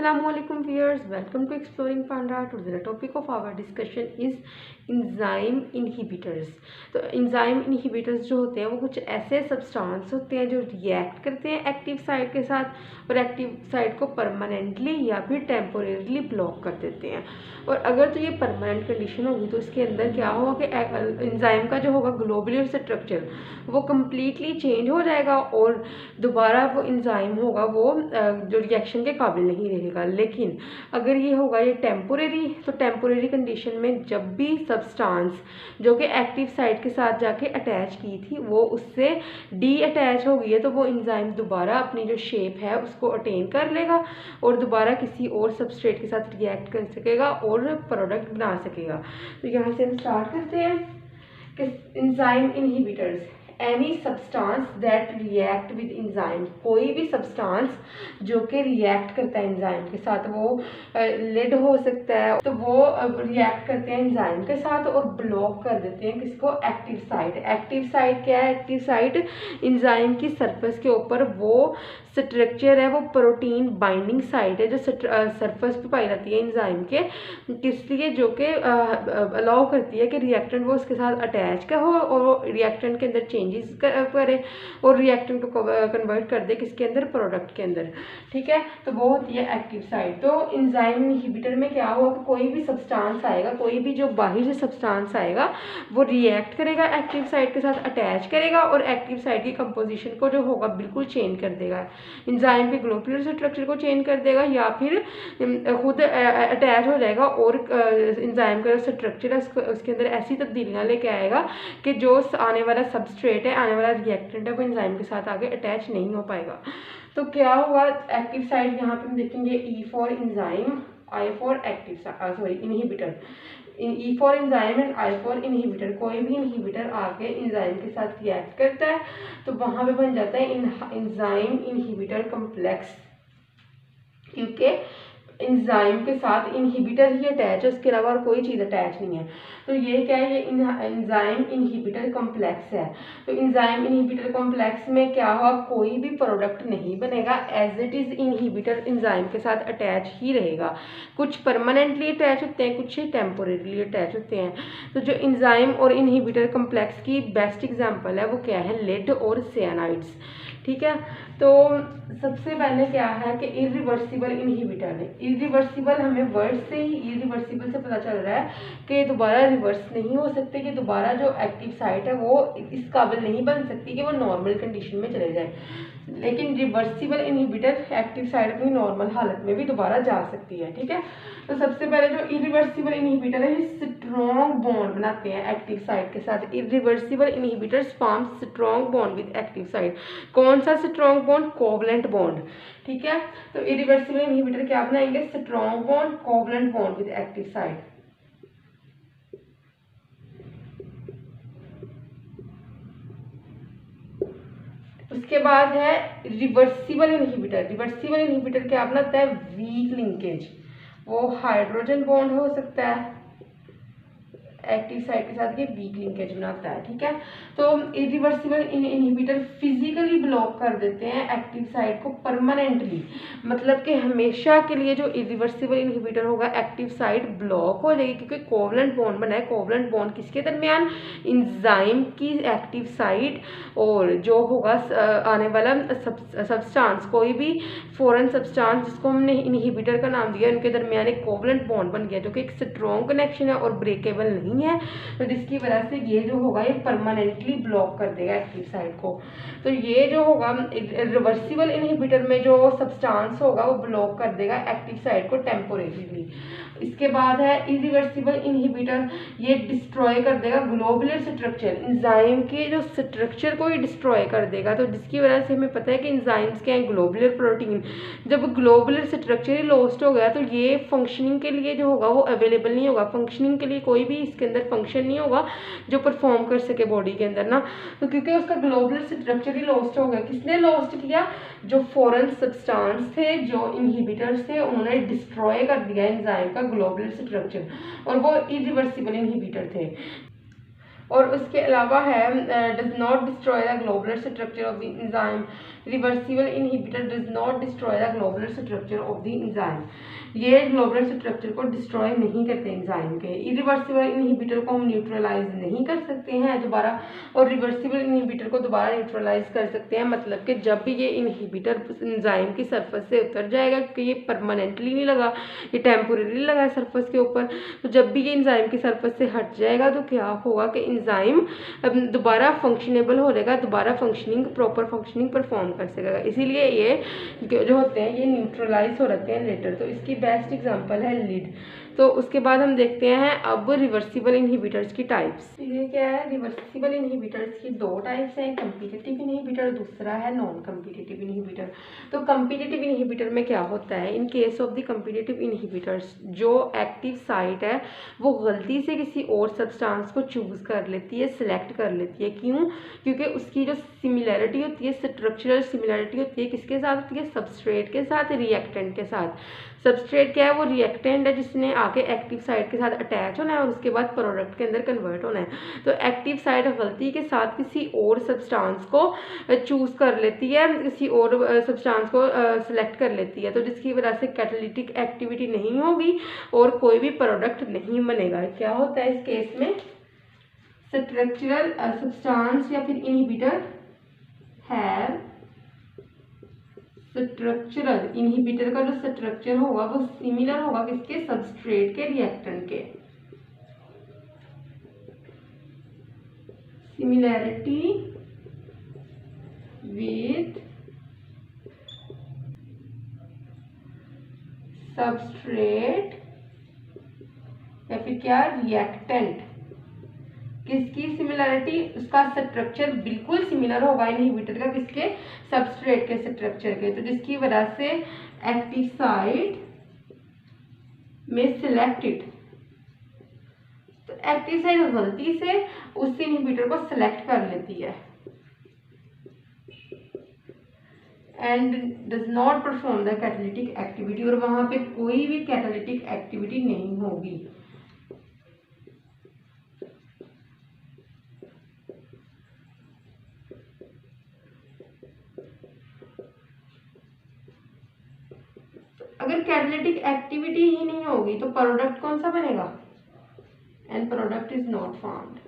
Assalamualaikum viewers, welcome to Exploring Panda. Today the topic of our discussion is enzyme inhibitors. तो enzyme inhibitors जो होते हैं वो कुछ ऐसे सब्सटेंस होते हैं जो रिएक्ट करते हैं एक्टिव साइट के साथ और एक्टिव साइट को परमानेंटली या फिर टेम्पोरेरीली ब्लॉक कर देते हैं। और अगर तो ये परमानेंट कंडीशन होगी तो इसके अंदर क्या होगा कि इंजाइम का जो होगा ग्लोबुलर स्ट्रक्चर वो कम्प्लीटली चेंज हो जाएगा और दोबारा वो इंजाइम होगा वो जो रिएक्शन के काबिल नहीं रहेगा। लेकिन अगर ये होगा ये टेम्पोरेरी, तो टेम्पोरेरी कंडीशन में जब भी सब्सटेंस जो कि एक्टिव साइट के साथ जाके अटैच की थी वो उससे डी अटैच हो गई है तो वो इंजाइम दोबारा अपनी जो शेप है उसको अटेन कर लेगा और दोबारा किसी और सबस्ट्रेट के साथ रिएक्ट कर सकेगा और प्रोडक्ट बना सकेगा। तो यहाँ से हम स्टार्ट करते हैं कि enzyme inhibitors any substance that react with enzyme, कोई भी सब्सटेंस जो कि रिएक्ट करता है इंजाइम के साथ, वो लिड हो सकता है तो वो रिएक्ट करते हैं इंजाइम के साथ और ब्लॉक कर देते हैं किसको, एक्टिव साइट। एक्टिव साइट क्या है? एक्टिव साइट इंजाइम की सरफेस के ऊपर वो स्ट्रक्चर है, वो प्रोटीन बाइंडिंग साइट है जो सरफेस पे पाई जाती है इंजाइम के, किस लिए जो कि अलाउ करती है कि रिएक्टेंट वो उसके साथ अटैच का हो और वो रिएक्टेंट के अंदर चेंजेस करे और रिएक्टेंट को कन्वर्ट कर दे किसके अंदर, प्रोडक्ट के अंदर। ठीक है, तो वो होती है एक्टिव साइट। तो इंजाइम इनहिबिटर में क्या होगा कि कोई भी सब्सटेंस आएगा, कोई भी जो बाहर से सब्सटेंस आएगा वो रिएक्ट करेगा, एक्टिव साइट के साथ अटैच करेगा और एक्टिव साइट की कंपोजिशन को जो होगा बिल्कुल चेंज कर देगा, इंजाइम के ग्लोबुलर स्ट्रक्चर को चेंज कर देगा या फिर खुद अटैच हो जाएगा और इंजाइम का स्ट्रक्चर है उसके अंदर ऐसी तब्दीलियां लेके आएगा कि जो आने वाला सबस्ट्रेट है, आने वाला रिएक्टेंट है वो इंजाइम के साथ आगे अटैच नहीं हो पाएगा। तो क्या हुआ, एक्टिव साइट यहाँ पे हम देखेंगे E for enzyme, I for active inhibitor, E for enzyme and I for inhibitor. कोई भी इनहिबिटर आके इंजाइम के साथ रिएक्ट करता है तो वहां पे बन जाता है इंजाइम इनहिबिटर कॉम्प्लेक्स, क्योंकि इंजाइम के साथ इनहिबिटर ही अटैच है, उसके अलावा और कोई चीज़ अटैच नहीं है। तो ये क्या है, ये इंजाइम इनहिबिटर कॉम्प्लेक्स है। तो इंजाइम इनहिबिटर कॉम्प्लेक्स में क्या हुआ, कोई भी प्रोडक्ट नहीं बनेगा, as it is inhibitor enzyme के साथ अटैच ही रहेगा। कुछ परमानेंटली अटैच होते हैं, कुछ टेम्पोरेरीली अटैच होते हैं। तो जो इंजाइम और इनहिबिटर कॉम्प्लेक्स की बेस्ट एग्जांपल है वो क्या है, लेड और साइनाइड्स। ठीक है, तो सबसे पहले क्या है कि इरिवर्सिबल इनहिबिटर है। इरिवर्सिबल हमें वर्ड से ही इरिवर्सिबल से पता चल रहा है कि दोबारा रिवर्स नहीं हो सकते, कि दोबारा जो एक्टिव साइट है वो इस काबिल नहीं बन सकती कि वो नॉर्मल कंडीशन में चले जाए। लेकिन रिवर्सिबल इनहिबिटर एक्टिव साइट अपनी नॉर्मल हालत में भी दोबारा जा सकती है। ठीक है, तो सबसे पहले जो इरिवर्सिबल इनहिबिटर है स्ट्रॉन्ग बॉन्ड बनाते हैं एक्टिव साइट के साथ। Irreversible inhibitors form strong bond with active site. कौन सा स्ट्रॉन्ग बॉन्ड? Covalent bond. ठीक है, तो इरिवर्सिबल इनहिबिटर क्या बनाएंगे, strong bond, covalent bond with active site. उसके बाद है रिवर्सिबल इनहिबिटर। रिवर्सिबल इनहिबिटर क्या बनाता है, वीक लिंकेज, वो हाइड्रोजन बॉन्ड हो सकता है एक्टिव साइट के साथ, ये वीक लिंकेज बनाता है। ठीक है, तो इरिवर्सिबल इनहिबिटर फिजिकली ब्लॉक कर देते हैं एक्टिव साइट को परमानेंटली, मतलब कि हमेशा के लिए जो इरिवर्सिबल इनहिबिटर होगा एक्टिव साइट ब्लॉक हो जाएगी, क्योंकि कोवलेंट बॉन्ड बना है। कोवलेंट बॉन्ड किसके दरमियान, इंजाइम की एक्टिव साइट और जो होगा आने वाला सब्सटेंस, कोई भी फॉरेन सब्सटेंस जिसको हमने इनहिबिटर का नाम दिया, उनके दरमियान एक कोवलेंट बॉन्ड बन गया जो कि एक स्ट्रॉन्ग कनेक्शन है और ब्रेकेबल नहीं है, तो जिसकी वजह से ये जो होगा ये परमानेंटली ब्लॉक कर देगा एक्टिव साइट को। तो ये जो होगा रिवर्सिबल इनहिबिटर में जो सब्सटेंस होगा वो ब्लॉक कर देगा एक्टिव साइट को टेम्पोरेरीली। इसके बाद है इरिवर्सिबल इनहिबिटर, ये डिस्ट्रॉय कर देगा ग्लोबुलर स्ट्रक्चर, इंजाइम के जो स्ट्रक्चर को ये डिस्ट्रॉय कर देगा। तो जिसकी वजह से हमें पता है कि इंजाइम्स क्या है, ग्लोबुलर प्रोटीन। जब ग्लोबुलर स्ट्रक्चर ही लॉस्ट हो गया तो ये फंक्शनिंग के लिए जो होगा वो अवेलेबल नहीं होगा, फंक्शनिंग के लिए कोई भी इसके अंदर फंक्शन नहीं होगा जो परफॉर्म कर सके बॉडी के अंदर ना। तो क्योंकि उसका ग्लोबुलर स्ट्रक्चर ही लॉस्ट हो गया, किसने लॉस्ट किया, जो फॉरेन सब्सटेंस थे, जो इनहिबिटर्स थे, उन्होंने डिस्ट्रॉय कर दिया एंजाइम का ग्लोबुलर स्ट्रक्चर और वो इरिवर्सिबल इनहिबिटर थे। और उसके अलावा है does not destroy the globular structure of the enzyme, reversible inhibitor does not destroy the globular structure of the enzyme, ये ग्लोबुलर स्ट्रक्चर को डिस्ट्रॉय नहीं करते एंजाइम के। इरिवर्सिबल इनहिबिटर को हम न्यूट्रलाइज नहीं कर सकते हैं दोबारा, और रिवर्सिबल इनहिबिटर को दोबारा न्यूट्रलाइज कर सकते हैं, मतलब कि जब भी ये इनहिबिटर एंजाइम की सरफेस से उतर जाएगा, क्योंकि ये परमानेंटली नहीं लगा, ये टेम्पोरेरी लगा है सरफेस के ऊपर, तो जब भी ये एंजाइम की सरफेस से हट जाएगा तो क्या होगा कि एंजाइम दोबारा फंक्शनेबल हो जाएगा, दोबारा फंक्शनिंग प्रॉपर फंक्शनिंग परफॉर्म कर सकेगा, इसीलिए ये जो होते हैं ये न्यूट्रलाइज हो जाते हैं लेटर। तो इसकी बेस्ट एग्जांपल है लीड। तो उसके बाद हम देखते हैं अब रिवर्सिबल इनहिबिटर्स की टाइप्स। ये क्या है, रिवर्सिबल इनहिबिटर्स की दो टाइप्स हैं, कम्पिटिटिव इनहिबिटर, दूसरा है नॉन कम्पिटिटिव इनहिबिटर। तो कम्पिटिटिव इनहिबिटर में क्या होता है, in case of the competitive inhibitors जो एक्टिव साइट है वो गलती से किसी और सब्सटेंस को चूज कर लेती है, सिलेक्ट कर लेती है। क्यों? क्योंकि उसकी जो सिमिलैरिटी होती है, स्ट्रक्चरल सिमिलैरिटी होती है, किसके साथ होती है, सबस्ट्रेट के साथ, रिएक्टेंट के साथ। सबस्ट्रेट क्या है, वो रिएक्टेंट है जिसने आके एक्टिव साइट के साथ अटैच होना है और उसके बाद प्रोडक्ट के अंदर कन्वर्ट होना है। तो एक्टिव साइट गलती के साथ किसी और सब्सटेंस को चूज कर लेती है, किसी और सब्सटेंस को सिलेक्ट कर लेती है, तो जिसकी वजह से कैटालिटिक एक्टिविटी नहीं होगी और कोई भी प्रोडक्ट नहीं बनेगा। क्या होता है इस केस में, स्ट्रक्चरल सब्सटेंस या फिर इनहिबिटर है, स्ट्रक्चरल इनहिबिटर का जो स्ट्रक्चर होगा वो सिमिलर होगा किसके, सबस्ट्रेट के, रिएक्टेंट के। सिमिलैरिटी विथ सबस्ट्रेट या फिर क्या, रिएक्टेंट। किसकी सिमिलैरिटी, उसका स्ट्रक्चर बिल्कुल सिमिलर होगा इनहिबिटर का किसके, सबस्ट्रेट के स्ट्रक्चर के, तो जिसकी वजह से एक्टिव साइट में सिलेक्टेड, तो एक्टिव साइट गलती से उस इनहिबिटर को सिलेक्ट कर लेती है and does not perform the catalytic activity, और वहां पे कोई भी कैटालिटिक एक्टिविटी नहीं होगी। अगर कैटालिटिक एक्टिविटी ही नहीं होगी तो प्रोडक्ट कौन सा बनेगा, and product is not found.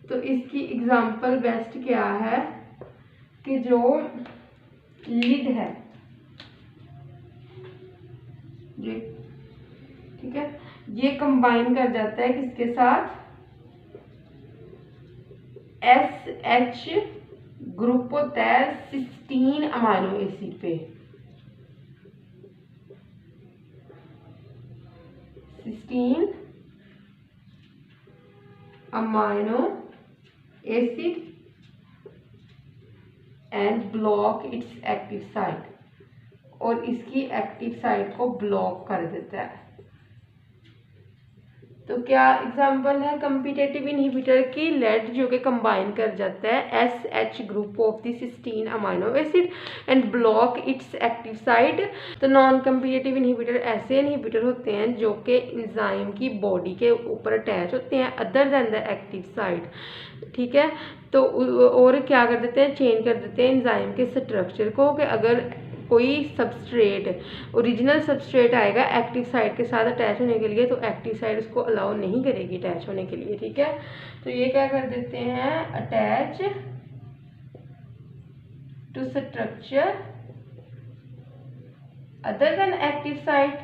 तो इसकी एग्जांपल बेस्ट क्या है कि जो लीड है, ये ठीक है, ये कंबाइन कर जाता है किसके साथ, SH ग्रुप होता है सिस्टीन अमाइनो एसिड पे, cysteine amino acid and block its active site, और इसकी एक्टिव साइट को ब्लॉक कर देता है। तो क्या एग्जांपल है कम्पिटिटिव इनहिबिटर की, लेड जो कि कंबाइन कर जाता है SH group of the cysteine amino acid and block its active site. तो नॉन कम्पिटिटिव इनहिबिटर ऐसे इनहिबिटर होते हैं जो कि एंजाइम की बॉडी के ऊपर अटैच होते हैं other than the active site, ठीक है। तो और क्या कर देते हैं, चेंज कर देते हैं एंजाइम के स्ट्रक्चर को, कि अगर कोई सबस्ट्रेट ओरिजिनल सबस्ट्रेट आएगा एक्टिव साइट के साथ अटैच होने के लिए, तो एक्टिव साइट उसको अलाउ नहीं करेगी अटैच होने के लिए, ठीक है। तो ये क्या कर देते हैं, attach to structure other than active site,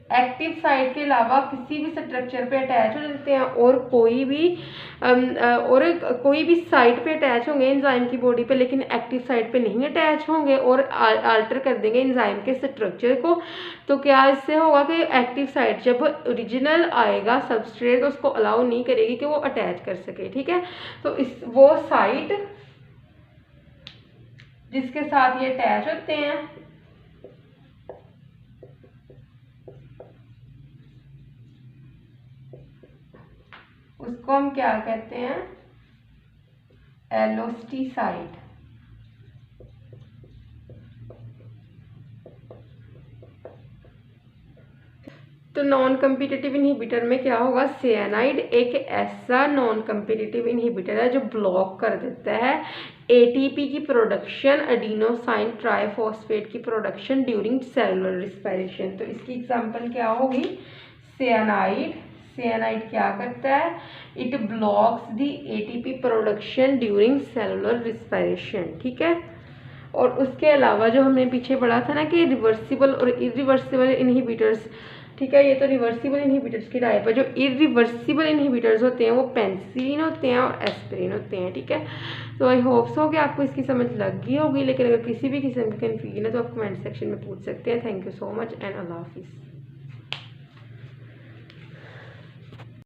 active site के अलावा किसी भी स्ट्रक्चर पे अटैच हो जाते हैं, और कोई भी साइट पे अटैच होंगे एंजाइम की बॉडी पे, लेकिन एक्टिव साइट पे नहीं अटैच होंगे और आल्टर कर देंगे एंजाइम के स्ट्रक्चर को। तो क्या इससे होगा कि एक्टिव साइट जब ओरिजिनल आएगा सबस्ट्रेट तो उसको अलाउ नहीं करेगी कि वो अटैच कर सके, ठीक है। तो वो साइट जिसके साथ ये अटैच होते हैं उसको हम क्या कहते हैं, एलोस्टी साइट। तो नॉन कम्पिटिटिव इनहिबिटर में क्या होगा, साइनाइड एक ऐसा नॉन कम्पिटिटिव इनहिबिटर है जो ब्लॉक कर देता है एटीपी की प्रोडक्शन, एडिनोसाइन ट्राइफॉस्फेट की प्रोडक्शन ड्यूरिंग सेलुलर रिस्पायरेशन। तो इसकी एग्जांपल क्या होगी, साइनाइड। साइनाइड क्या करता है, it blocks the ATP production during cellular respiration, ठीक है। और उसके अलावा जो हमने पीछे पढ़ा था ना कि रिवर्सिबल और इरिवर्सिबल इनहिबिटर्स, ठीक है, ये तो रिवर्सिबल इनहिबिटर्स की टाइप है। जो इरिवर्सिबल इनहिबिटर्स होते हैं वो पेनिसिलिन होते हैं और एस्पिरिन होते हैं, ठीक है। तो आई होप सो कि आपको इसकी समझ लग गई होगी, लेकिन अगर किसी भी किस्म की कन्फ्यूजन है तो आप कमेंट सेक्शन में पूछ सकते हैं। Thank you so much and अल्लाह हाफिज़।